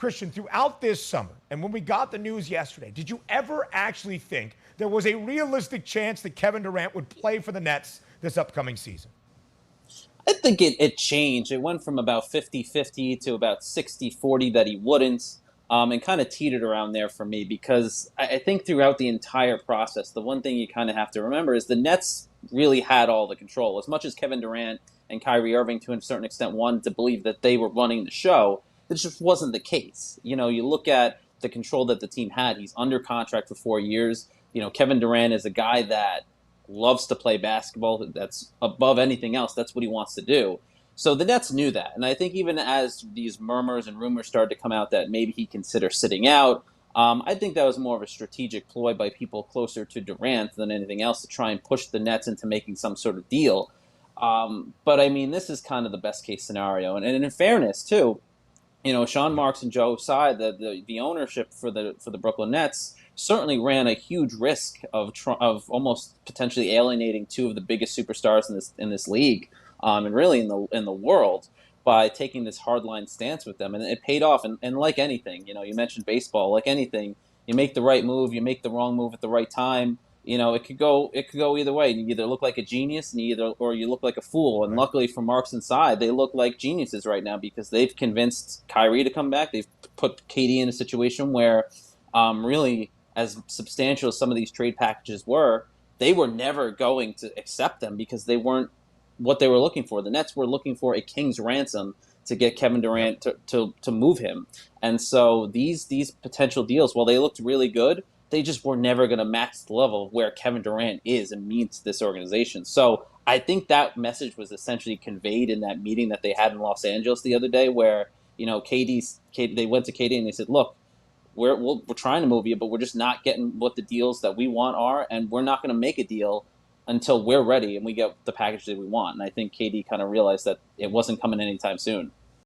Christian, throughout this summer, and when we got the news yesterday, did you ever actually think there was a realistic chance that Kevin Durant would play for the Nets this upcoming season? I think it changed. It went from about 50-50 to about 60-40 that he wouldn't, and kind of teetered around there for me because I think throughout the entire process, the one thing you kind of have to remember is the Nets really had all the control. As much as Kevin Durant and Kyrie Irving, to a certain extent, wanted to believe that they were running the show, it just wasn't the case. You look at the control that the team had. He's under contract for 4 years. Kevin Durant is a guy that loves to play basketball. That's above anything else. That's what he wants to do. So the Nets knew that. And I think even as these murmurs and rumors started to come out that maybe he considers sitting out, I think that was more of a strategic ploy by people closer to Durant than anything else to try and push the Nets into making some sort of deal. But I mean, this is kind of the best case scenario. And in fairness, too, Sean Marks and Joe Tsai, the ownership for the Brooklyn Nets, certainly ran a huge risk of almost potentially alienating two of the biggest superstars in this league, and really in the world, by taking this hardline stance with them, and it paid off. And like anything, you mentioned baseball. Like anything, you make the right move, you make the wrong move at the right time. It could go either way. You either look like a genius, or you look like a fool. And Right. luckily for Marks and Side, they look like geniuses right now because they've convinced Kyrie to come back. They've put KD in a situation where, really, as substantial as some of these trade packages were, they were never going to accept them because they weren't what they were looking for. The Nets were looking for a king's ransom to get Kevin Yep. Durant to move him. And so these potential deals, while they looked really good, they just were never going to match the level of where Kevin Durant is and means to this organization. So I think that message was essentially conveyed in that meeting that they had in Los Angeles the other day, where they went to KD and they said, "Look, we're trying to move you, but we're just not getting what the deals that we want are, and we're not going to make a deal until we're ready and we get the package that we want." And I think KD kind of realized that it wasn't coming anytime soon.